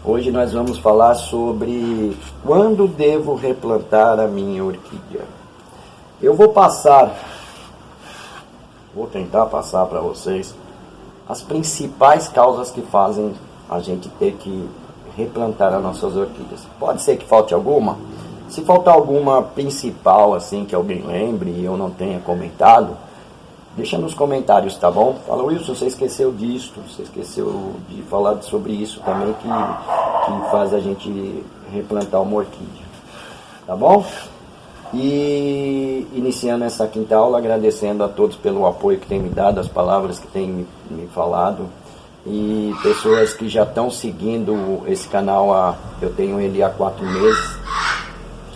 Hoje nós vamos falar sobre quando devo replantar a minha orquídea. Eu vou tentar passar para vocês as principais causas que fazem a gente ter que replantar as nossas orquídeas. Pode ser que falte alguma. Se faltar alguma principal, assim, que alguém lembre e eu não tenha comentado, deixa nos comentários, tá bom? Fala, Wilson, você esqueceu disto, você esqueceu de falar sobre isso também, que faz a gente replantar uma orquídea, tá bom? E iniciando essa quinta aula, agradecendo a todos pelo apoio que tem me dado, as palavras que tem me falado, e pessoas que já estão seguindo esse canal, eu tenho ele há 4 meses,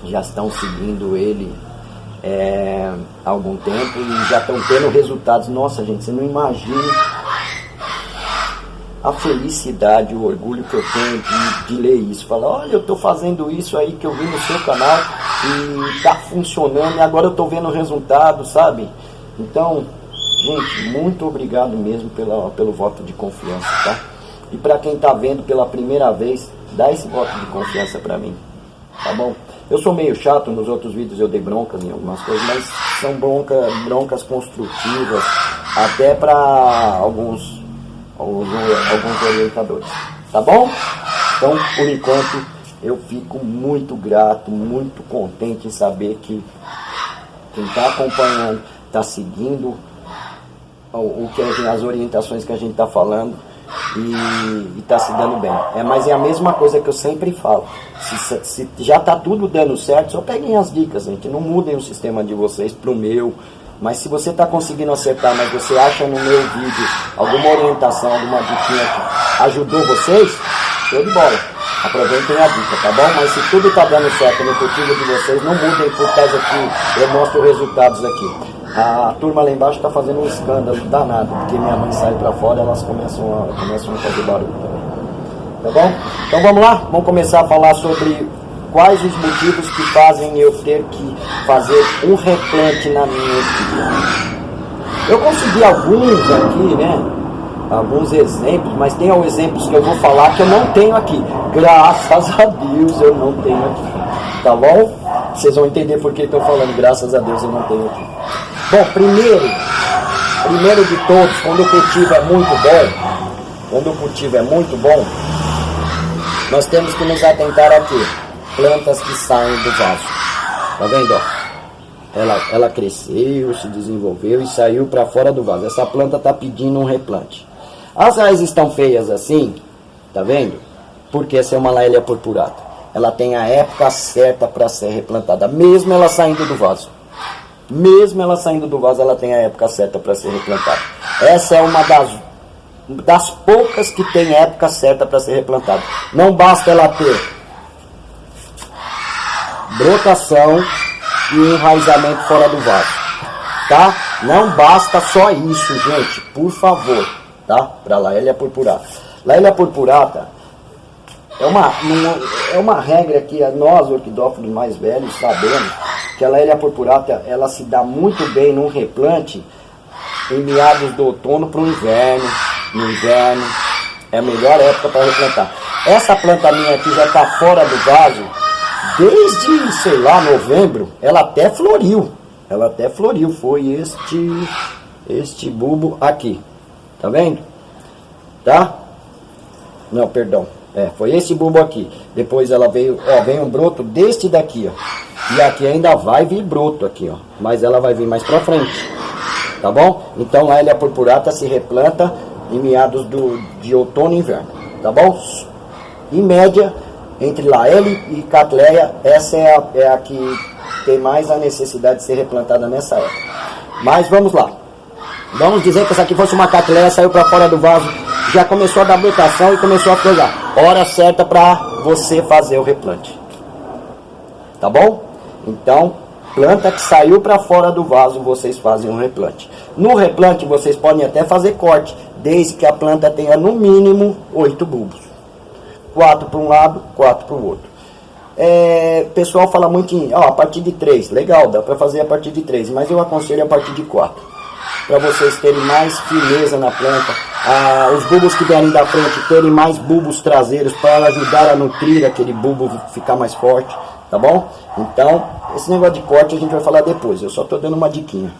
já estão seguindo ele há algum tempo e já estão tendo resultados. Nossa, gente, você não imagina a felicidade, o orgulho que eu tenho de ler isso. Falar, olha, eu estou fazendo isso aí que eu vi no seu canal e está funcionando e agora eu estou vendo o resultado, sabe? Então, gente, muito obrigado mesmo pelo voto de confiança, tá? E para quem está vendo pela primeira vez, dá esse voto de confiança para mim, tá bom? Eu sou meio chato, nos outros vídeos eu dei broncas em algumas coisas, mas são broncas construtivas, até para alguns orientadores, tá bom? Então, por enquanto, eu fico muito grato, muito contente em saber que quem está acompanhando, está seguindo as orientações que a gente está falando e está se dando bem. Mas é a mesma coisa que eu sempre falo. Se já está tudo dando certo, só peguem as dicas, gente. Não mudem o sistema de vocês para o meu. Mas se você está conseguindo acertar, mas você acha no meu vídeo alguma orientação, alguma diquinha que ajudou vocês, show de bola. Aproveitem a dica, tá bom? Mas se tudo está dando certo no cultivo de vocês, não mudem por causa que eu mostro resultados aqui. A turma lá embaixo está fazendo um escândalo danado, porque minha mãe sai para fora e elas começam a fazer barulho também. Tá bom? Então vamos lá? Vamos começar a falar sobre quais os motivos que fazem eu ter que fazer um replante na minha orquídea. Eu consegui alguns aqui, né? Alguns exemplos, mas tem exemplos que eu vou falar que eu não tenho aqui. Graças a Deus eu não tenho aqui. Tá bom? Vocês vão entender por que estou falando graças a Deus eu não tenho aqui. Bom, primeiro de todos, quando o cultivo é muito bom, nós temos que nos atentar aqui. Plantas que saem do vaso. Tá vendo? Ó? Ela cresceu, se desenvolveu e saiu para fora do vaso. Essa planta está pedindo um replante. As raízes estão feias assim, tá vendo? Porque essa é uma laélia purpurata. Ela tem a época certa para ser replantada, mesmo ela saindo do vaso. Ela tem a época certa para ser replantada. Essa é uma das poucas que tem época certa para ser replantada. Não basta ela ter brotação e enraizamento fora do vaso, tá? Não basta só isso, gente, por favor, tá? Para Laélia purpurata. Laélia purpurata é uma regra que nós, orquidófilos mais velhos, sabemos que a Laélia purpurata, ela se dá muito bem num replante em meados do outono para o inverno. No inverno é a melhor época para replantar. Essa planta minha aqui já está fora do vaso desde, sei lá, novembro. Ela até floriu. Foi este bulbo aqui. Tá vendo? Tá? Não, perdão. Foi esse bulbo aqui. Depois ela veio um broto deste daqui, ó. E aqui ainda vai vir broto aqui, ó. Mas ela vai vir mais pra frente. Tá bom? Então a Laélia purpurata se replanta em meados de outono e inverno. Tá bom? Em média, entre Laélia e Cattleya, essa é a que tem mais a necessidade de ser replantada nessa época. Mas vamos lá. Vamos dizer que essa aqui fosse uma Cattleya, saiu para fora do vaso, já começou a dar brotação e começou a pegar. Hora certa para você fazer o replante. Tá bom? Então, planta que saiu para fora do vaso, vocês fazem um replante. No replante, vocês podem até fazer corte, desde que a planta tenha no mínimo 8 bulbos. 4 para um lado, 4 para o outro. Pessoal fala muito a partir de 3. Legal, dá para fazer a partir de 3, mas eu aconselho a partir de 4. Para vocês terem mais firmeza na planta, os bulbos que vierem da frente terem mais bulbos traseiros para ajudar a nutrir aquele bulbo ficar mais forte, tá bom? Então, esse negócio de corte a gente vai falar depois, eu só estou dando uma diquinha.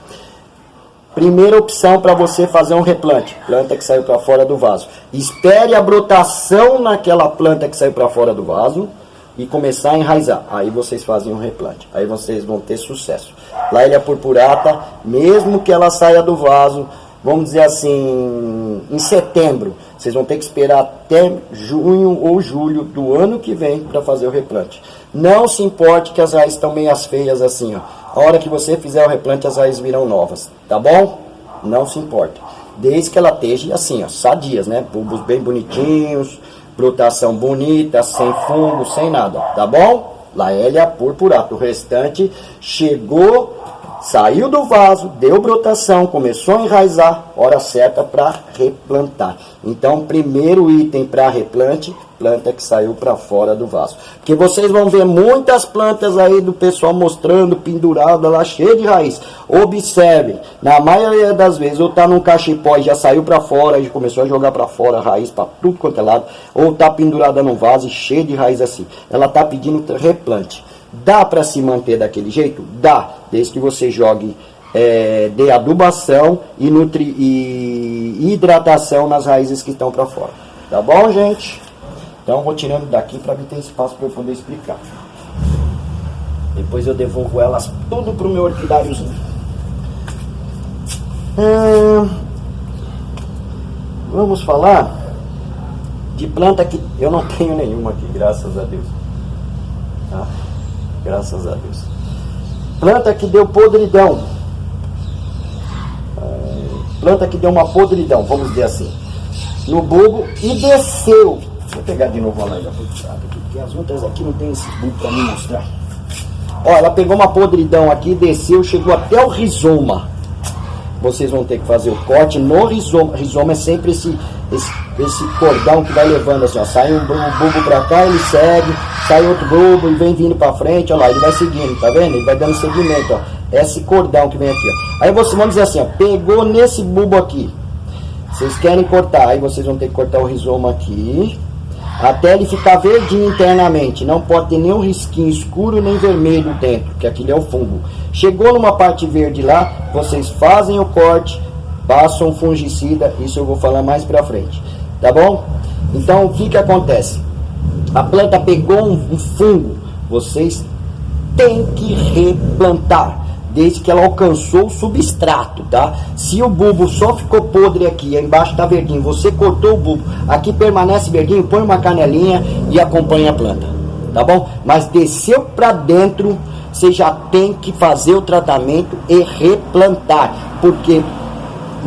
Primeira opção para você fazer um replante, planta que saiu para fora do vaso. Espere a brotação naquela planta que saiu para fora do vaso e começar a enraizar. Aí vocês fazem um replante, aí vocês vão ter sucesso. Laelia purpurata, mesmo que ela saia do vaso, vamos dizer assim, em setembro, vocês vão ter que esperar até junho ou julho do ano que vem para fazer o replante. Não se importe que as raízes estão meio feias assim, ó. A hora que você fizer o replante, as raízes virão novas, tá bom? Não se importa. Desde que ela esteja assim, ó, sadias, né? Bulbos bem bonitinhos, brotação bonita, sem fungo, sem nada, tá bom? Laelia purpurata. O restante chegou, saiu do vaso, deu brotação, começou a enraizar, hora certa para replantar. Então, primeiro item para replante, planta que saiu para fora do vaso. Porque vocês vão ver muitas plantas aí do pessoal mostrando, pendurada lá, cheia de raiz. Observem, na maioria das vezes, ou tá num cachepó e já saiu para fora, e começou a jogar para fora a raiz para tudo quanto é lado, ou tá pendurada num vaso e cheia de raiz assim. Ela tá pedindo replante. Dá para se manter daquele jeito? Dá, desde que você jogue, dê adubação e hidratação nas raízes que estão para fora. Tá bom, gente? Então vou tirando daqui para ter espaço para eu poder explicar. Depois eu devolvo elas tudo pro meu orquidáriozinho. Vamos falar de planta que eu não tenho nenhuma aqui, graças a Deus. Tá? Graças a Deus. Planta que deu podridão. Planta que deu uma podridão, vamos dizer assim, no bulbo e desceu. Vou pegar de novo a Laelia purpurata aqui, porque as outras aqui não tem esse bulbo para me mostrar. Ó, ela pegou uma podridão aqui, desceu, chegou até o rizoma. Vocês vão ter que fazer o corte no rizoma. Rizoma é sempre esse cordão que vai levando assim, ó. Sai um bulbo pra cá, ele segue, sai outro bulbo e vem vindo pra frente, ó lá, ele vai seguindo, tá vendo? Ele vai dando seguimento, ó. Esse cordão que vem aqui, ó. Aí você, vamos dizer assim, ó, pegou nesse bulbo aqui. Vocês querem cortar, aí vocês vão ter que cortar o rizoma aqui, até ele ficar verdinho internamente. Não pode ter nenhum risquinho escuro nem vermelho dentro, que aquilo é o fungo. Chegou numa parte verde lá, vocês fazem o corte, passam um fungicida, isso eu vou falar mais pra frente, tá bom? Então o que acontece? A planta pegou um fungo, vocês têm que replantar, desde que ela alcançou o substrato, tá? Se o bulbo só ficou podre aqui, embaixo tá verdinho, você cortou o bulbo, aqui permanece verdinho, põe uma canelinha e acompanha a planta, tá bom? Mas desceu pra dentro, você já tem que fazer o tratamento e replantar, porque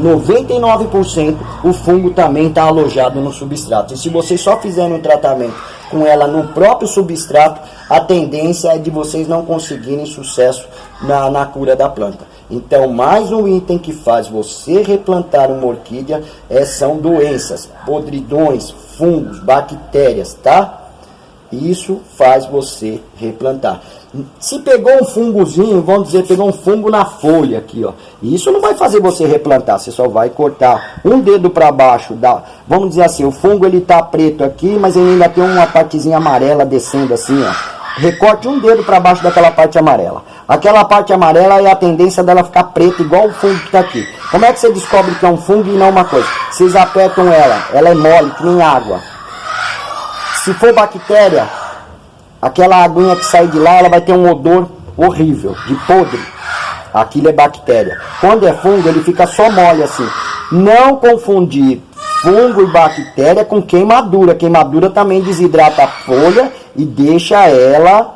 99% o fungo também está alojado no substrato. E se vocês só fizerem um tratamento com ela no próprio substrato, a tendência é de vocês não conseguirem sucesso na cura da planta. Então, mais um item que faz você replantar uma orquídea são doenças, podridões, fungos, bactérias, tá? Isso faz você replantar. Se pegou um fungozinho, vamos dizer, pegou um fungo na folha aqui, ó. Isso não vai fazer você replantar, você só vai cortar um dedo para baixo, vamos dizer assim, o fungo ele tá preto aqui, mas ele ainda tem uma partezinha amarela descendo assim, ó. Recorte um dedo para baixo daquela parte amarela. Aquela parte amarela é a tendência dela ficar preta, igual o fungo que tá aqui. Como é que você descobre que é um fungo e não uma coisa? Vocês apertam ela é mole, que nem água. Se for bactéria, aquela aguinha que sai de lá, ela vai ter um odor horrível, de podre. Aquilo é bactéria. Quando é fungo, ele fica só mole assim. Não confundir fungo e bactéria com queimadura. Queimadura também desidrata a folha e deixa ela,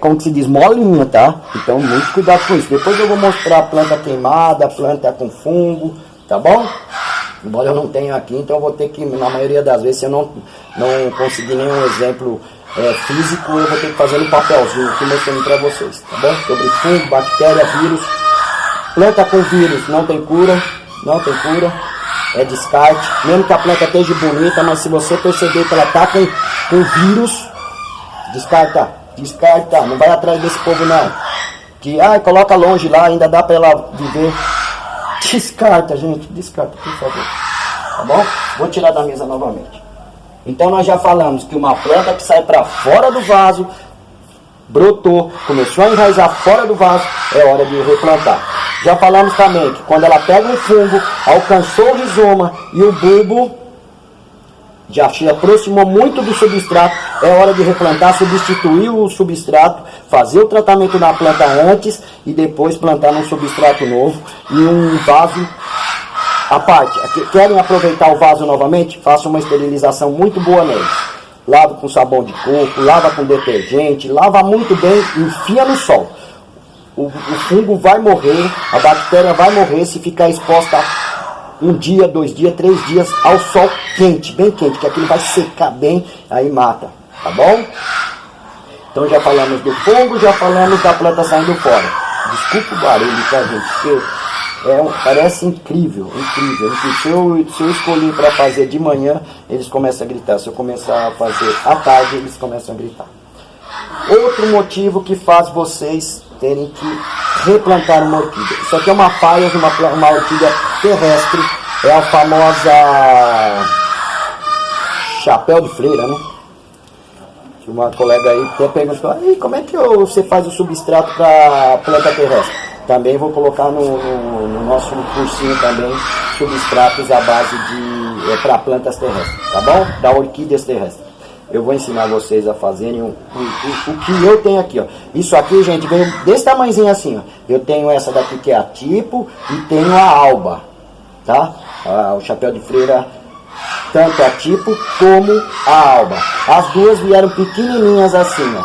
como que se diz, molinha, tá? Então, muito cuidado com isso. Depois eu vou mostrar a planta queimada, a planta com fungo, tá bom? Embora eu não tenha aqui, então eu vou ter que, na maioria das vezes, se eu não conseguir nenhum exemplo físico, eu vou ter que fazer um papelzinho aqui mostrando para vocês, tá bom? Sobre fungo, bactéria, vírus. Planta com vírus não tem cura, é descarte. Mesmo que a planta esteja bonita, mas se você perceber que ela tá com vírus, descarta, não vai atrás desse povo não. Que, coloca longe lá, ainda dá para ela viver. Descarta, gente, descarta, por favor. tá bom? Vou tirar da mesa novamente. Então nós já falamos que uma planta que sai para fora do vaso, brotou, começou a enraizar fora do vaso, é hora de replantar. Já falamos também que quando ela pega um fungo, alcançou o rizoma e o bulbo já se aproximou muito do substrato, é hora de replantar, substituir o substrato, fazer o tratamento na planta antes e depois plantar num substrato novo e um vaso à parte. Querem aproveitar o vaso novamente? Faça uma esterilização muito boa nele. Lava com sabão de coco, lava com detergente, lava muito bem, enfia no sol. O fungo vai morrer, a bactéria vai morrer se ficar exposta 1 dia, 2 dias, 3 dias ao sol quente, bem quente, que aquilo vai secar bem, aí mata, tá bom? Então já falamos do fungo, já falamos da planta saindo fora. Desculpa o barulho, tá, gente? Porque parece incrível, incrível. Se eu escolher para fazer de manhã, eles começam a gritar. Se eu começar a fazer à tarde, eles começam a gritar. Outro motivo que faz vocês terem que replantar uma orquídea. Isso aqui é uma paia de uma orquídea terrestre. É a famosa chapéu de freira, né? Uma colega aí até perguntou, como é que você faz o substrato para planta terrestre? Também vou colocar no nosso cursinho também substratos à base de para plantas terrestres, tá bom? Da orquídeas terrestres. Eu vou ensinar vocês a fazerem o que eu tenho aqui, ó. Isso aqui, gente, veio desse tamanhozinho assim, ó. Eu tenho essa daqui que é a tipo e tenho a alba, tá? O chapéu de freira, tanto a tipo como a alba. As duas vieram pequenininhas assim, ó,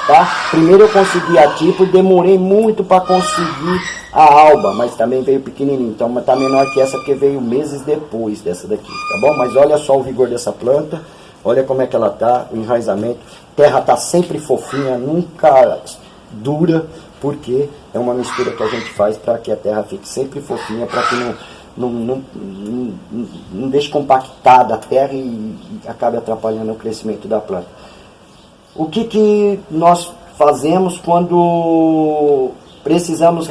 tá? Primeiro eu consegui a tipo, demorei muito para conseguir a alba, mas também veio pequenininho. Então tá menor que essa porque veio meses depois dessa daqui, tá bom? Mas olha só o vigor dessa planta. Olha como é que ela tá, o enraizamento. Terra tá sempre fofinha, nunca dura, porque é uma mistura que a gente faz para que a terra fique sempre fofinha, para que não deixe compactada a terra e acabe atrapalhando o crescimento da planta. O que nós fazemos quando precisamos,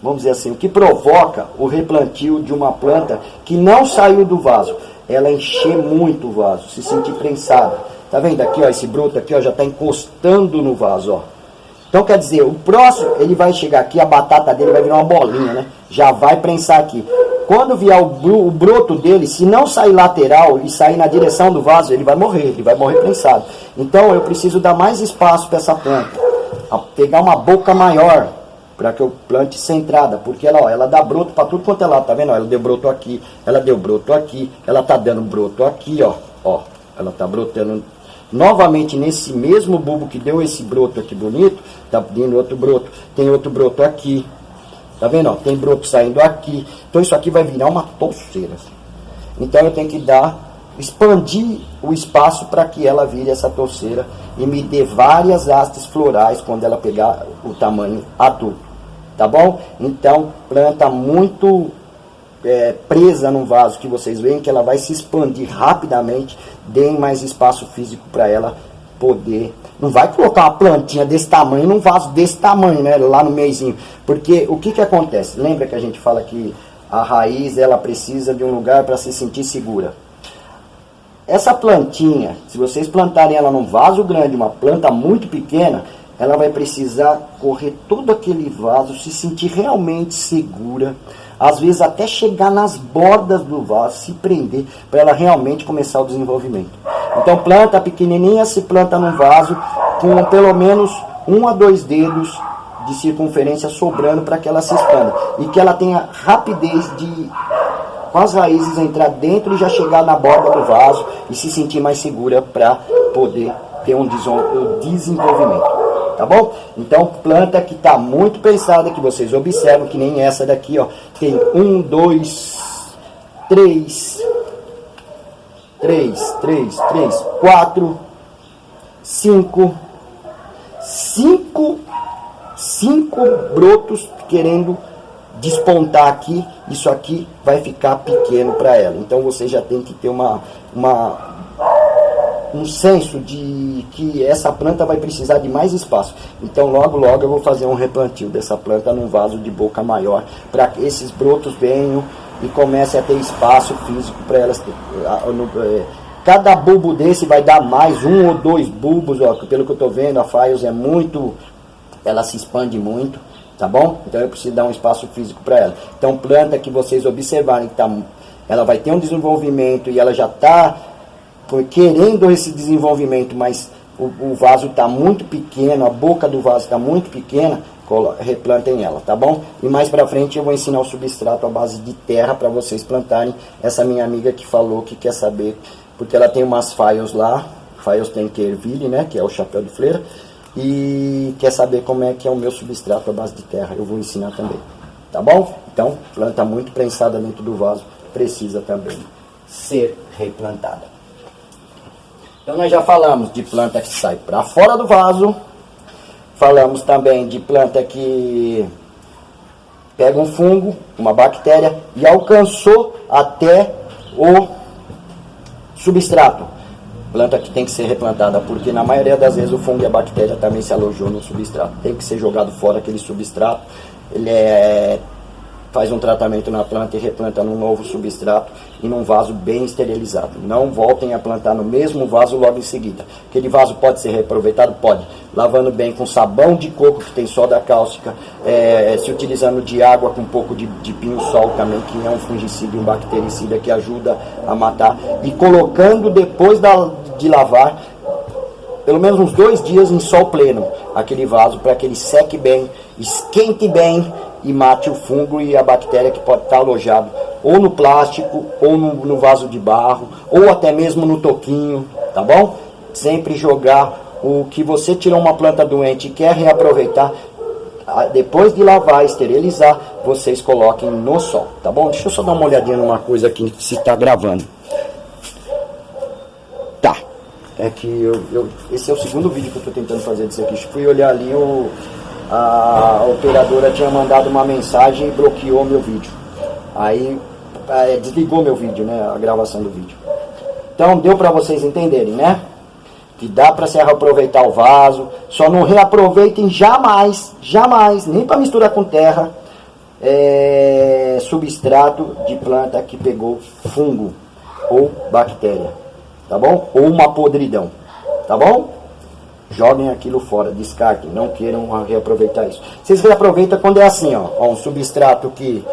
vamos dizer assim, o que provoca o replantio de uma planta que não saiu do vaso? Ela encher muito o vaso, se sentir prensada. Tá vendo aqui, ó, esse broto aqui, ó, já está encostando no vaso, ó. Então quer dizer, o próximo, ele vai chegar aqui, a batata dele vai virar uma bolinha, né? Já vai prensar aqui. Quando vier o broto dele, se não sair lateral e sair na direção do vaso, ele vai morrer prensado. Então eu preciso dar mais espaço para essa planta, pegar uma boca maior, para que eu plante centrada, porque ela dá broto para tudo quanto é lado, tá vendo? Ela deu broto aqui, ela deu broto aqui, ela tá dando broto aqui, ó, ela tá brotando novamente nesse mesmo bulbo que deu esse broto aqui bonito, tá dando outro broto, tem outro broto aqui, tá vendo? Ó, tem broto saindo aqui, então isso aqui vai virar uma touceira. Então eu tenho que expandir o espaço para que ela vire essa touceira e me dê várias hastes florais quando ela pegar o tamanho adulto. Tá bom? Então, planta muito presa no vaso, que vocês veem que ela vai se expandir rapidamente. Deem mais espaço físico para ela poder... Não vai colocar uma plantinha desse tamanho num vaso desse tamanho, né? Lá no meizinho. Porque o que acontece? Lembra que a gente fala que a raiz, ela precisa de um lugar para se sentir segura. Essa plantinha, se vocês plantarem ela num vaso grande, uma planta muito pequena, ela vai precisar correr todo aquele vaso, se sentir realmente segura, às vezes até chegar nas bordas do vaso, se prender, para ela realmente começar o desenvolvimento. Então planta pequenininha, se planta num vaso com pelo menos 1 a 2 dedos de circunferência sobrando para que ela se expanda. E que ela tenha rapidez de, com as raízes, entrar dentro e já chegar na borda do vaso e se sentir mais segura para poder ter um desenvolvimento. Tá bom? Então, planta que está muito pensada, que vocês observam, que nem essa daqui, ó. Tem 1, 2, 3, 4, 5 brotos querendo despontar aqui. Isso aqui vai ficar pequeno para ela. Então, você já tem que ter um senso de que essa planta vai precisar de mais espaço. Então logo eu vou fazer um replantio dessa planta num vaso de boca maior, para que esses brotos venham e comece a ter espaço físico para elas. Cada bulbo desse vai dar mais 1 ou 2 bulbos, ó, pelo que eu estou vendo, a Files é muito, ela se expande muito, tá bom? Então eu preciso dar um espaço físico para ela. Então planta que vocês observarem que ela vai ter um desenvolvimento e ela já está querendo esse desenvolvimento, mas o vaso está muito pequeno, a boca do vaso está muito pequena, replantem ela, tá bom? E mais pra frente eu vou ensinar o substrato à base de terra para vocês plantarem. Essa minha amiga que falou que quer saber, porque ela tem umas Files lá, Files tem Kerville, né, que é o chapéu de freira, e quer saber como é que é o meu substrato à base de terra. Eu vou ensinar também, tá bom? Então, planta muito prensada dentro do vaso precisa também ser replantada. Então nós já falamos de planta que sai para fora do vaso, falamos também de planta que pega um fungo, uma bactéria e alcançou até o substrato. Planta que tem que ser replantada, porque na maioria das vezes o fungo e a bactéria também se alojou no substrato. Tem que ser jogado fora aquele substrato, faz um tratamento na planta e replanta num novo substrato e num vaso bem esterilizado. Não voltem a plantar no mesmo vaso logo em seguida. Aquele vaso pode ser reaproveitado? Pode. Lavando bem com sabão de coco que tem soda cáustica, se utilizando de água com um pouco de pinho-sol também, que é um fungicida e um bactericida que ajuda a matar. E colocando depois de lavar, pelo menos uns 2 dias em sol pleno, aquele vaso para que ele seque bem, esquente bem e mate o fungo e a bactéria que pode estar alojado ou no plástico, ou no vaso de barro, ou até mesmo no toquinho, tá bom? Sempre jogar o que você tirou uma planta doente e quer reaproveitar, depois de lavar, esterilizar, vocês coloquem no sol, tá bom? Deixa eu só dar uma olhadinha numa coisa aqui, se está gravando. Tá, é que esse é o segundo vídeo que eu estou tentando fazer disso aqui. Fui olhar ali, a operadora tinha mandado uma mensagem e bloqueou meu vídeo. Aí desligou meu vídeo, né, a gravação do vídeo. Então deu para vocês entenderem, né? Que dá para se reaproveitar o vaso. Só não reaproveitem jamais, nem para misturar com terra, substrato de planta que pegou fungo ou bactéria, tá bom? Ou uma podridão, tá bom? Joguem aquilo fora, descartem, não queiram reaproveitar isso. Vocês reaproveitam quando é assim, ó, um substrato que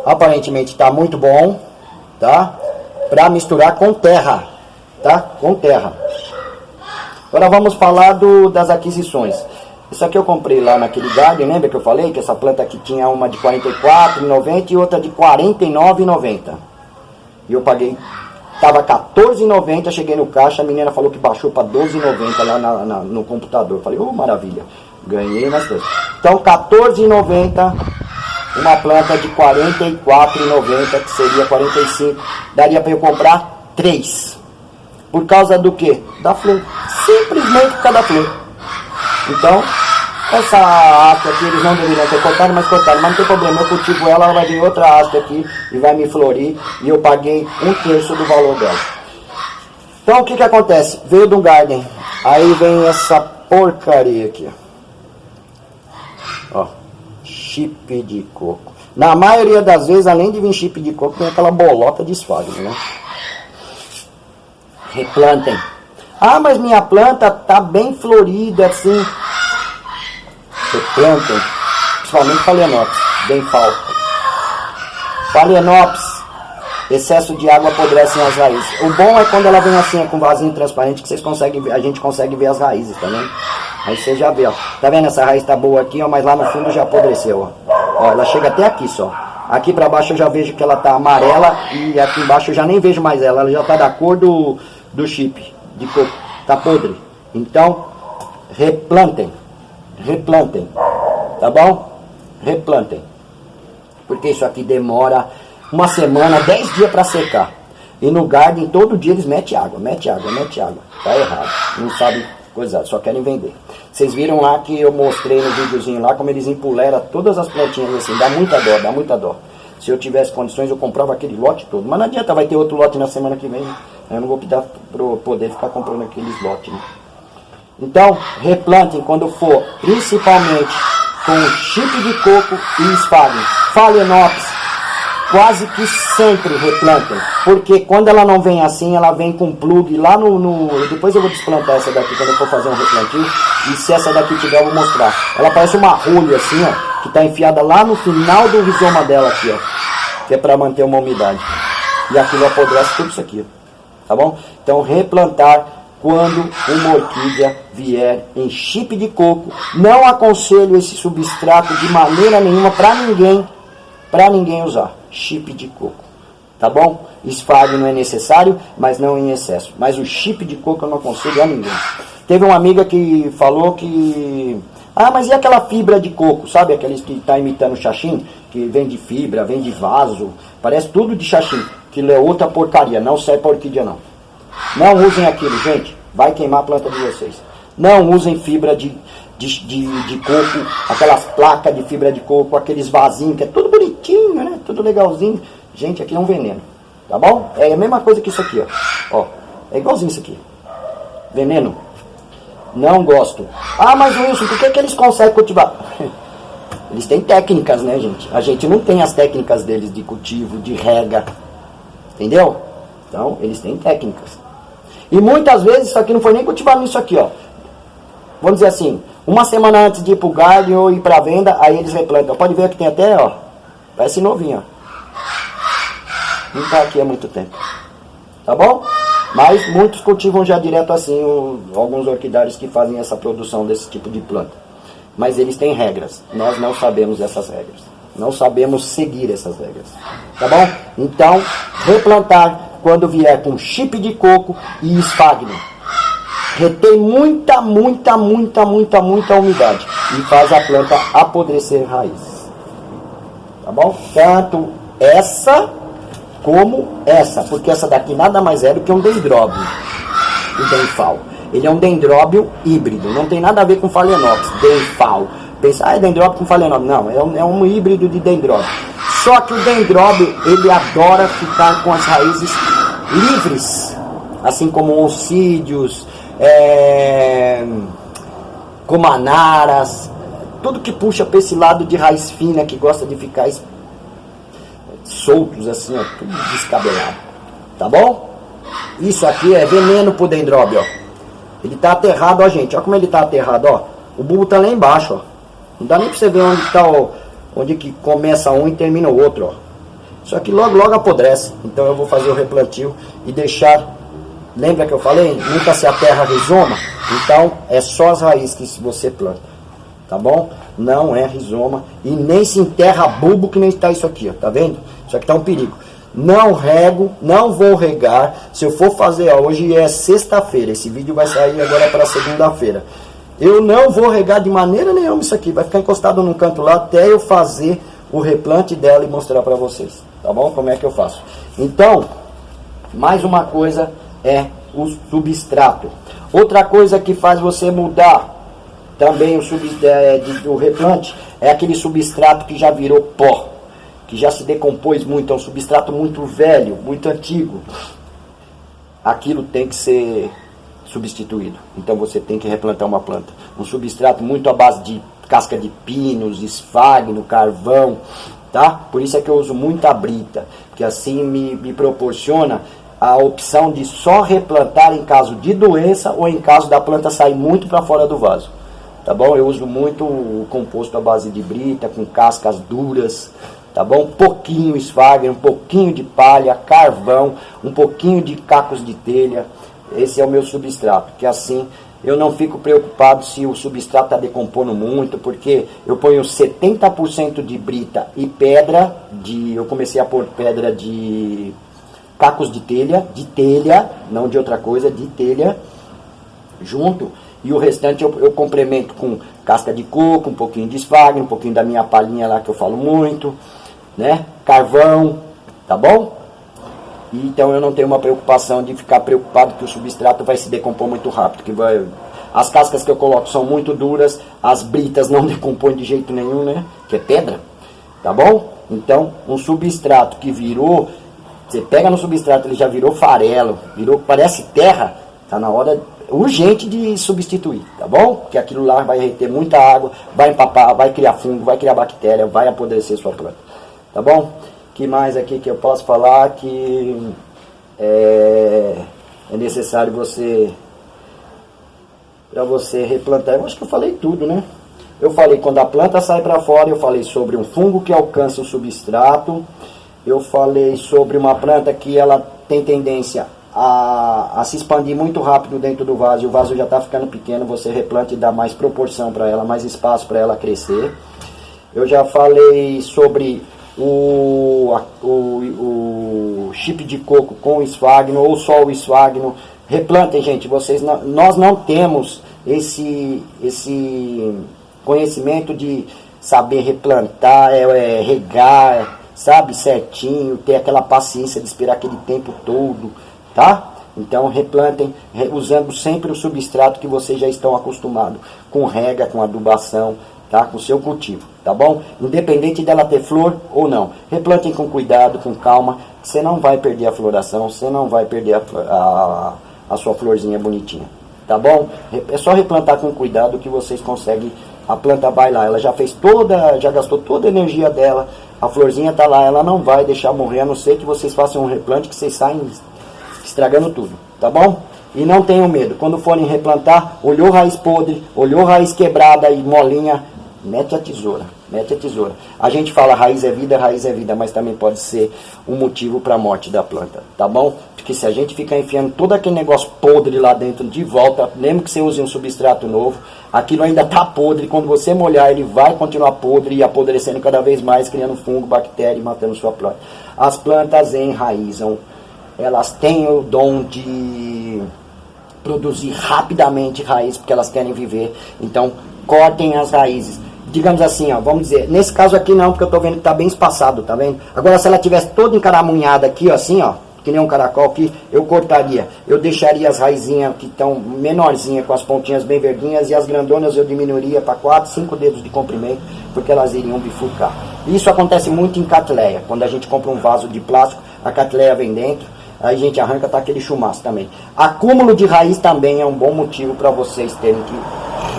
aparentemente está muito bom, tá? Para misturar com terra, tá? Com terra. Agora vamos falar das aquisições. Isso aqui eu comprei lá naquele garden, lembra que eu falei que essa planta aqui tinha uma de R$ 44,90 e outra de R$ 49,90. E eu paguei, tava R$ 14,90, cheguei no caixa, a menina falou que baixou para R$ 12,90 lá no computador. Eu falei, maravilha, ganhei mais coisa. Então R$ 14,90, uma planta de R$ 44,90, que seria 45, daria para eu comprar 3. Por causa do que? Da flor. Simplesmente por causa da flor. Então, essa haste aqui eles não deveriam ter cortado, mas cortaram. Mas não tem problema, eu cultivo ela vai vir outra haste aqui e vai me florir. E eu paguei 1/3 do valor dela. Então o que acontece? Veio do garden. Aí vem essa porcaria aqui. Ó, chip de coco. Na maioria das vezes, além de vir chip de coco, tem aquela bolota de esfagno, né? Replantem. Ah, mas minha planta tá bem florida assim. Replantem. Principalmente Phalaenopsis, bem falta. Phalaenopsis, excesso de água apodrecem as raízes. O bom é quando ela vem assim, com vasinho transparente, que vocês conseguem ver, a gente consegue ver as raízes, tá vendo? Aí você já vê, ó. Tá vendo? Essa raiz tá boa aqui, ó, mas lá no fundo já apodreceu, ó. Ó, ela chega até aqui só. Aqui pra baixo eu já vejo que ela tá amarela e aqui embaixo eu já nem vejo mais ela. Ela já tá da cor do chip de coco. Tá podre. Então, replantem. Replantem. Tá bom? Replantem. Porque isso aqui demora uma semana, 10 dias para secar. E no garden, todo dia eles metem água. Mete água. Tá errado. Não sabe coisar, só querem vender. Vocês viram lá que eu mostrei no videozinho lá como eles empoleram todas as plantinhas assim. Dá muita dó. Se eu tivesse condições, eu comprava aquele lote todo. Mas não adianta, vai ter outro lote na semana que vem. Eu não vou poder ficar comprando aqueles lotes, né? Então, replantem quando for, principalmente com chip de coco e esfagno. Phalaenopsis, quase que sempre replantem, porque quando ela não vem assim, ela vem com plug lá depois eu vou desplantar essa daqui quando eu for fazer um replantio, e se essa daqui tiver eu vou mostrar. Ela parece uma rolha assim, ó, que está enfiada lá no final do rizoma dela aqui, ó, que é para manter uma umidade, e aquilo apodrece tudo isso aqui, tá bom? Então replantar quando uma orquídea vier em chip de coco. Não aconselho esse substrato de maneira nenhuma para ninguém usar chip de coco, tá bom? Esfagno é necessário, mas não em excesso. Mas o chip de coco eu não aconselho a ninguém. Teve uma amiga que falou que... Ah, mas e aquela fibra de coco? Sabe aqueles que tá imitando xaxim? Que vem de fibra, vem de vaso, parece tudo de xaxim. Aquilo é outra porcaria, não serve para orquídea não. Não usem aquilo, gente. Vai queimar a planta de vocês. Não usem fibra de coco, aquelas placas de fibra de coco, aqueles vasinhos, que é tudo bonitinho, né? Tudo legalzinho. Gente, aqui é um veneno. Tá bom? É a mesma coisa que isso aqui, ó. É igualzinho isso aqui. Veneno. Não gosto. Ah, mas Wilson, por que eles conseguem cultivar? Eles têm técnicas, né, gente? A gente não tem as técnicas deles de cultivo, de rega. Entendeu? Então, eles têm técnicas. E muitas vezes isso aqui não foi nem cultivado nisso aqui, ó. Vamos dizer assim, uma semana antes de ir pro garden ou ir pra venda, aí eles replantam. Pode ver que tem até, ó, parece novinho, ó. Não tá aqui há muito tempo. Tá bom? Mas muitos cultivam já direto assim, alguns orquidários que fazem essa produção desse tipo de planta. Mas eles têm regras. Nós não sabemos essas regras. Não sabemos seguir essas regras. Tá bom? Então, replantar quando vier com chip de coco e esfagno. Retém muita umidade e faz a planta apodrecer raiz. Tá bom? Tanto essa como essa, porque essa daqui nada mais é do que um dendróbio, o Denfal. Ele é um dendróbio híbrido, não tem nada a ver com Phalaenopsis, Denfal. Pensa, é dendróbio com Phalaenopsis. Não, é um híbrido de dendróbio. Só que o dendróbio, ele adora ficar com as raízes livres, assim como oncídios, comanaras, tudo que puxa para esse lado de raiz fina, que gosta de ficar soltos assim, ó, tudo descabelado. Tá bom? Isso aqui é veneno pro dendróbio, ó. Ele tá aterrado, ó, gente. Ó como ele tá aterrado, ó. O bulbo tá lá embaixo, ó. Não dá nem pra você ver onde tá, ó, onde que começa um e termina o outro, ó. Isso aqui logo apodrece. Então eu vou fazer o replantio e deixar... Lembra que eu falei? Nunca se aterra rizoma. Então é só as raízes que você planta. Tá bom? Não é rizoma. E nem se enterra bulbo que nem está isso aqui, ó. Tá vendo? Isso aqui tá um perigo. Não rego, não vou regar. Se eu for fazer, ó, hoje é sexta-feira. Esse vídeo vai sair agora para segunda-feira. Eu não vou regar de maneira nenhuma isso aqui. Vai ficar encostado num canto lá até eu fazer o replante dela e mostrar para vocês. Tá bom? Como é que eu faço? Então, mais uma coisa é o substrato. Outra coisa que faz você mudar também o replante é aquele substrato que já virou pó, que já se decompôs muito, é um substrato muito velho, muito antigo. Aquilo tem que ser substituído. Então você tem que replantar uma planta. Um substrato muito à base de casca de pinos, esfagno, carvão, tá? Por isso é que eu uso muita brita, porque assim me proporciona a opção de só replantar em caso de doença ou em caso da planta sair muito para fora do vaso. Tá bom? Eu uso muito o composto à base de brita, com cascas duras, tá bom? Um pouquinho esfagno, um pouquinho de palha, carvão, um pouquinho de cacos de telha. Esse é o meu substrato, que assim eu não fico preocupado se o substrato está decompondo muito, porque eu ponho 70% de brita e pedra, eu comecei a pôr pedra de cacos de telha, não de outra coisa, de telha, junto, e o restante eu complemento com casca de coco, um pouquinho de esfagno, um pouquinho da minha palhinha lá que eu falo muito, né? Carvão, tá bom? E então eu não tenho uma preocupação de ficar preocupado que o substrato vai se decompor muito rápido, as cascas que eu coloco são muito duras, as britas não decompõem de jeito nenhum, né? Que é pedra, tá bom? Então, um substrato que virou, você pega no substrato, ele já virou farelo, parece terra, tá na hora urgente de substituir, tá bom? Porque aquilo lá vai reter muita água, vai empapar, vai criar fungo, vai criar bactéria, vai apodrecer sua planta, tá bom? Que mais aqui que eu posso falar que é necessário para você replantar? Eu acho que eu falei tudo, né? Eu falei quando a planta sai para fora, eu falei sobre um fungo que alcança o substrato, eu falei sobre uma planta que ela tem tendência a se expandir muito rápido dentro do vaso, e o vaso já está ficando pequeno, você replanta e dá mais proporção para ela, mais espaço para ela crescer. Eu já falei sobre o chip de coco com o esfagno, ou só o esfagno. Replantem, gente, nós não temos esse conhecimento de saber replantar, regar, sabe, certinho, ter aquela paciência de esperar aquele tempo todo, tá? Então replantem usando sempre o substrato que vocês já estão acostumados, com rega, com adubação, tá? Com o seu cultivo, tá bom? Independente dela ter flor ou não, replantem com cuidado, com calma, você não vai perder a floração, você não vai perder a sua florzinha bonitinha, tá bom? É só replantar com cuidado que vocês conseguem. A planta vai lá, ela já gastou toda a energia dela, a florzinha tá lá, ela não vai deixar morrer, a não ser que vocês façam um replante que vocês saem estragando tudo, tá bom? E não tenham medo, quando forem replantar, olhou raiz podre, olhou raiz quebrada e molinha, mete a tesoura, mete a tesoura. A gente fala raiz é vida, mas também pode ser um motivo para a morte da planta, tá bom? Porque se a gente ficar enfiando todo aquele negócio podre lá dentro de volta, mesmo que você use um substrato novo, aquilo ainda tá podre, quando você molhar ele vai continuar podre e apodrecendo cada vez mais, criando fungo, bactéria e matando sua planta. As plantas enraizam, elas têm o dom de produzir rapidamente raiz, porque elas querem viver, então cortem as raízes. Digamos assim, ó, vamos dizer, nesse caso aqui não, porque eu tô vendo que tá bem espaçado, tá vendo? Agora se ela tivesse toda encaramunhada aqui, ó, assim, ó, que nem um caracol aqui, eu cortaria. Eu deixaria as raizinhas que estão menorzinhas, com as pontinhas bem verdinhas, e as grandonas eu diminuiria para 4, 5 dedos de comprimento, porque elas iriam bifurcar. Isso acontece muito em catleia. Quando a gente compra um vaso de plástico, a catleia vem dentro, aí a gente arranca, tá aquele chumaço também. Acúmulo de raiz também é um bom motivo para vocês terem que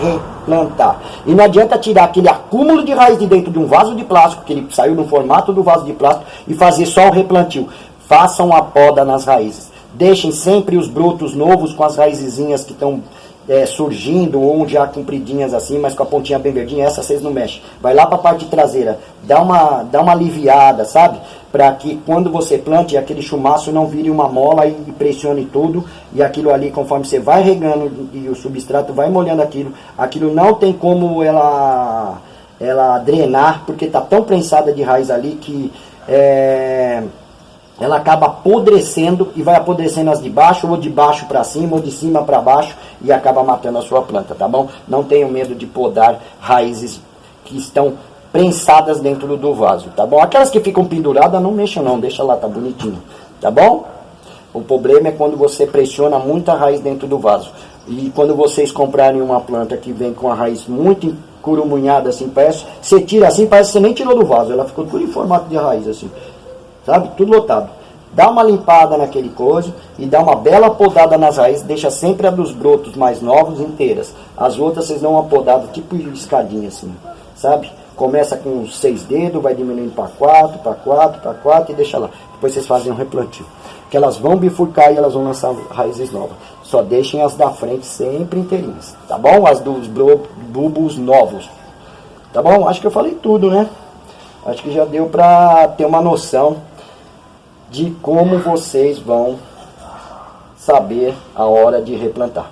replantar. E não adianta tirar aquele acúmulo de raiz de dentro de um vaso de plástico, que ele saiu no formato do vaso de plástico, e fazer só o replantio. Façam a poda nas raízes. Deixem sempre os brotos novos com as raizinhas que estão surgindo, ou já compridinhas assim, mas com a pontinha bem verdinha, essa vocês não mexem. Vai lá para a parte traseira, dá uma aliviada, sabe? Para que quando você plante, aquele chumaço não vire uma mola e pressione tudo, e aquilo ali, conforme você vai regando e o substrato vai molhando aquilo não tem como ela drenar, porque está tão prensada de raiz ali que ela acaba apodrecendo, e vai apodrecendo as de baixo, ou de baixo para cima, ou de cima para baixo, e acaba matando a sua planta, tá bom? Não tenham medo de podar raízes que estão prensadas dentro do vaso, tá bom? Aquelas que ficam penduradas, não mexam não, deixa lá, tá bonitinho, tá bom? O problema é quando você pressiona muita raiz dentro do vaso. E quando vocês comprarem uma planta que vem com a raiz muito encurummunhada, assim, você tira assim, parece que você nem tirou do vaso, ela ficou tudo em formato de raiz, assim. Sabe? Tudo lotado. Dá uma limpada naquele coisa e dá uma bela podada nas raízes. Deixa sempre a dos brotos mais novos inteiras. As outras vocês dão uma podada tipo escadinha assim, sabe? Começa com 6 dedos, vai diminuindo para 4, para 4, para 4 e deixa lá. Depois vocês fazem um replantio. Que elas vão bifurcar e elas vão lançar raízes novas. Só deixem as da frente sempre inteirinhas, tá bom? As dos bulbos novos. Tá bom? Acho que eu falei tudo, né? Acho que já deu para ter uma noção de como vocês vão saber a hora de replantar,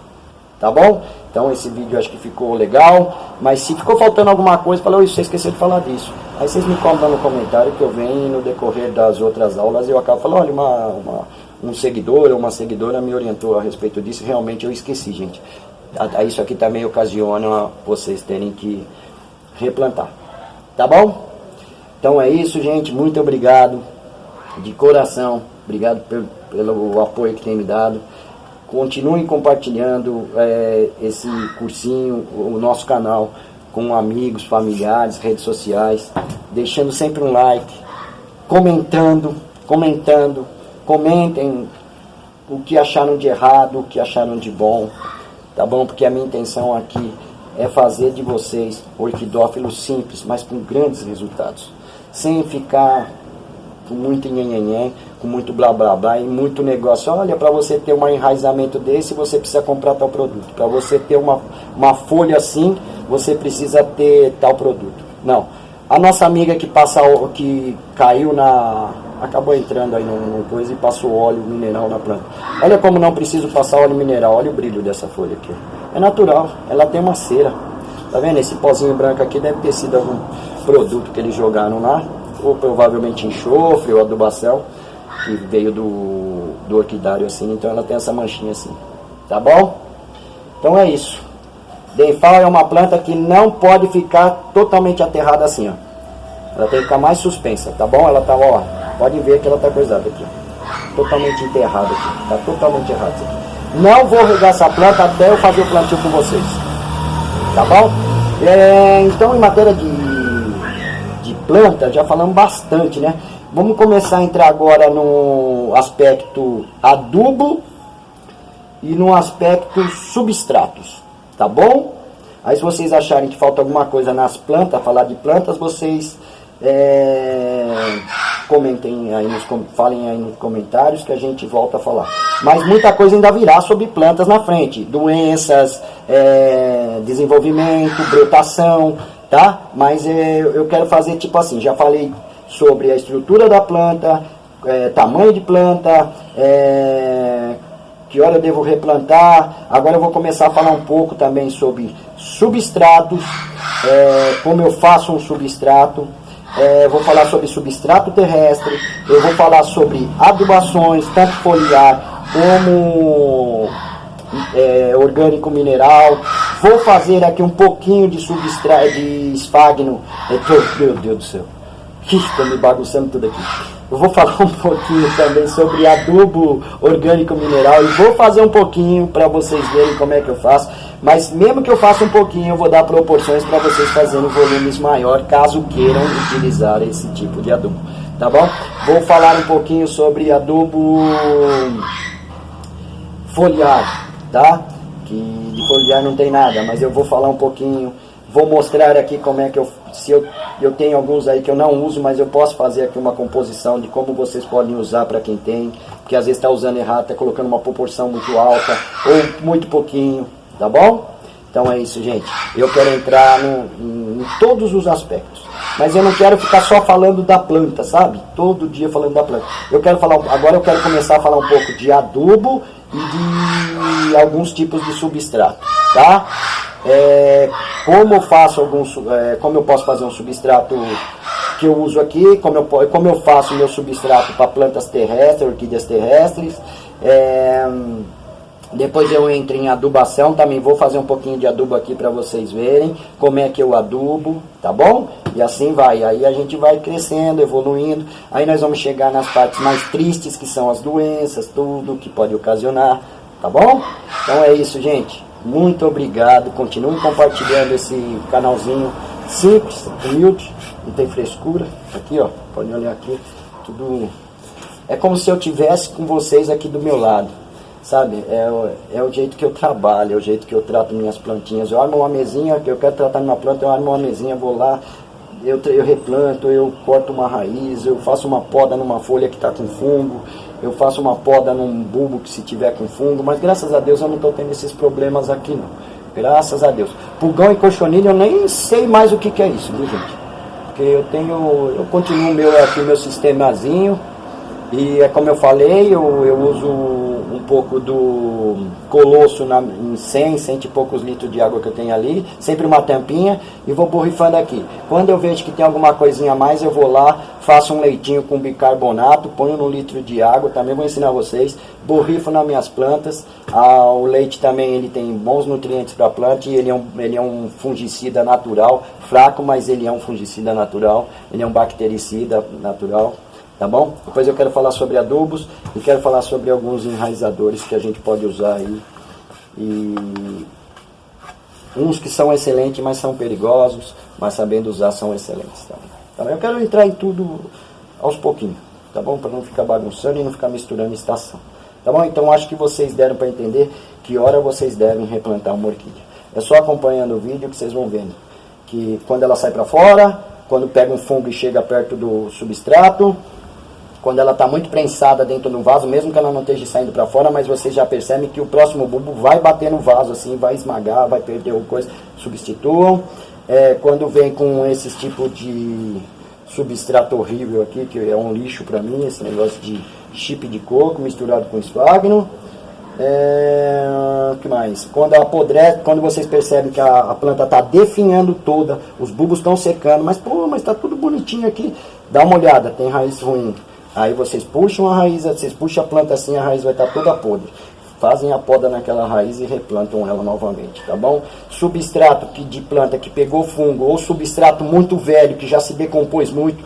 tá bom? Então esse vídeo acho que ficou legal, mas se ficou faltando alguma coisa, falou, você esqueceu de falar disso, aí vocês me contam no comentário que eu venho no decorrer das outras aulas, eu acabo falando, olha, um seguidor ou uma seguidora me orientou a respeito disso, realmente eu esqueci, gente. Isso aqui também ocasiona vocês terem que replantar, tá bom? Então é isso, gente, muito obrigado. De coração, obrigado pelo apoio que tem me dado. Continuem compartilhando esse cursinho, o nosso canal, com amigos, familiares, redes sociais, deixando sempre um like, comentem o que acharam de errado, o que acharam de bom, tá bom? Porque a minha intenção aqui é fazer de vocês orquidófilos simples, mas com grandes resultados, sem ficar com muito nhenhenhen, com muito blá blá blá e muito negócio. Olha, para você ter um enraizamento desse, você precisa comprar tal produto. Para você ter uma folha assim, você precisa ter tal produto. Não. A nossa amiga que caiu acabou entrando aí no coisa e passou óleo mineral na planta. Olha como não preciso passar óleo mineral. Olha o brilho dessa folha aqui. É natural, ela tem uma cera. Tá vendo? Esse pozinho branco aqui deve ter sido algum produto que eles jogaram lá, ou provavelmente enxofre ou adubação, que veio do orquidário assim, então ela tem essa manchinha assim. Tá bom? Então é isso. Denfal é uma planta que não pode ficar totalmente aterrada assim, ó. Ela tem que ficar mais suspensa, tá bom? Ela tá, ó, pode ver que ela tá coisada aqui, ó. Totalmente enterrada aqui, tá totalmente errado isso aqui. Não vou regar essa planta até eu fazer o plantio com vocês. Tá bom? Então, em matéria de planta, já falamos bastante, né? Vamos começar a entrar agora no aspecto adubo e no aspecto substratos, tá bom? Aí, se vocês acharem que falta alguma coisa nas plantas, falar de plantas, vocês comentem aí, falem aí nos comentários que a gente volta a falar. Mas muita coisa ainda virá sobre plantas na frente. Doenças, desenvolvimento, brotação, tá? Mas eu quero fazer tipo assim, já falei sobre a estrutura da planta, tamanho de planta, que hora eu devo replantar. Agora eu vou começar a falar um pouco também sobre substratos, como eu faço um substrato. Vou falar sobre substrato terrestre, eu vou falar sobre adubações, tanto foliar como orgânico mineral. Vou fazer aqui um pouquinho de esfagno. Meu Deus do céu, estou me bagunçando tudo aqui. Eu vou falar um pouquinho também sobre adubo orgânico mineral e vou fazer um pouquinho para vocês verem como é que eu faço. Mas mesmo que eu faça um pouquinho, eu vou dar proporções para vocês fazerem volumes maior, caso queiram utilizar esse tipo de adubo. Tá bom? Vou falar um pouquinho sobre adubo foliar, tá? Que de foliar não tem nada, mas eu vou falar um pouquinho. Vou mostrar aqui como é que se eu tenho alguns aí que eu não uso, mas eu posso fazer aqui uma composição de como vocês podem usar para quem tem, porque às vezes está usando errado, está colocando uma proporção muito alta ou muito pouquinho, tá bom? Então é isso, gente. Eu quero entrar em todos os aspectos, mas eu não quero ficar só falando da planta, sabe? Todo dia falando da planta. Agora eu quero começar a falar um pouco de adubo e de alguns tipos de substrato, tá? Como eu posso fazer um substrato que eu uso aqui, como eu faço meu substrato para plantas terrestres, orquídeas terrestres. Depois eu entro em adubação, também vou fazer um pouquinho de adubo aqui para vocês verem como é que eu adubo, tá bom? E assim vai, aí a gente vai crescendo, evoluindo, aí nós vamos chegar nas partes mais tristes, que são as doenças, tudo que pode ocasionar, tá bom? Então é isso, gente. Muito obrigado, continue compartilhando esse canalzinho simples, humilde, não tem frescura. Aqui, ó, pode olhar aqui, tudo é como se eu tivesse com vocês aqui do meu lado, sabe? É o jeito que eu trabalho, é o jeito que eu trato minhas plantinhas. Eu armo uma mesinha, que eu quero tratar minha planta, eu armo uma mesinha, vou lá, eu replanto, eu corto uma raiz, eu faço uma poda numa folha que está com fungo, eu faço uma poda num bulbo que se tiver com fungo, mas graças a Deus eu não estou tendo esses problemas aqui não. Graças a Deus. Pulgão e cochonilha eu nem sei mais o que é isso, viu, gente? Porque eu continuo meu sistemazinho, e é como eu falei, eu uso um pouco do colosso em 100 e poucos litros de água que eu tenho ali, sempre uma tampinha, e vou borrifando aqui. Quando eu vejo que tem alguma coisinha a mais, eu vou lá, faço um leitinho com bicarbonato, ponho no litro de água, também vou ensinar vocês, borrifo nas minhas plantas. O leite também ele tem bons nutrientes para a planta, e ele é um fungicida natural, fraco, mas ele é um fungicida natural, ele é um bactericida natural. Tá bom? Depois eu quero falar sobre adubos e quero falar sobre alguns enraizadores que a gente pode usar aí. E uns que são excelentes, mas são perigosos, mas sabendo usar são excelentes. Tá bom? Eu quero entrar em tudo aos pouquinhos, tá bom? Para não ficar bagunçando e não ficar misturando estação. Tá bom? Então acho que vocês deram para entender que hora vocês devem replantar uma orquídea. É só acompanhando o vídeo que vocês vão vendo que quando ela sai para fora, quando pega um fungo e chega perto do substrato, quando ela está muito prensada dentro do vaso, mesmo que ela não esteja saindo para fora, mas vocês já percebem que o próximo bulbo vai bater no vaso, assim, vai esmagar, vai perder alguma coisa, substituam. Quando vem com esses tipos de substrato horrível aqui, que é um lixo para mim, esse negócio de chip de coco misturado com esfagno. Que mais? Quando ela apodrece, quando vocês percebem que a planta está definhando toda, os bulbos estão secando, mas está tudo bonitinho aqui, dá uma olhada, tem raiz ruim. Aí vocês puxam a raiz, vocês puxam a planta assim, a raiz vai estar toda podre. Fazem a poda naquela raiz e replantam ela novamente, tá bom? Substrato de planta que pegou fungo, ou substrato muito velho, que já se decompôs muito,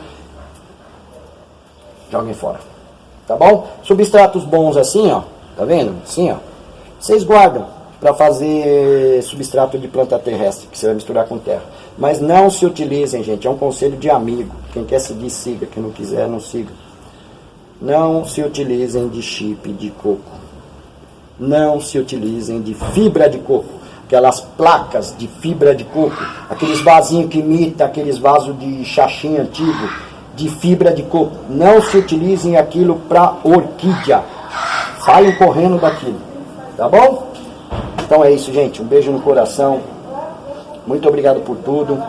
joguem fora, tá bom? Substratos bons assim, ó, tá vendo? Assim, ó, vocês guardam para fazer substrato de planta terrestre, que você vai misturar com terra. Mas não se utilizem, gente, é um conselho de amigo. Quem quer seguir, siga, quem não quiser, não siga. Não se utilizem de chip de coco. Não se utilizem de fibra de coco, aquelas placas de fibra de coco, aqueles vasinhos que imitam aqueles vasos de xaxim antigo, de fibra de coco. Não se utilizem aquilo para orquídea. Saiam correndo daquilo, tá bom? Então é isso, gente. Um beijo no coração. Muito obrigado por tudo.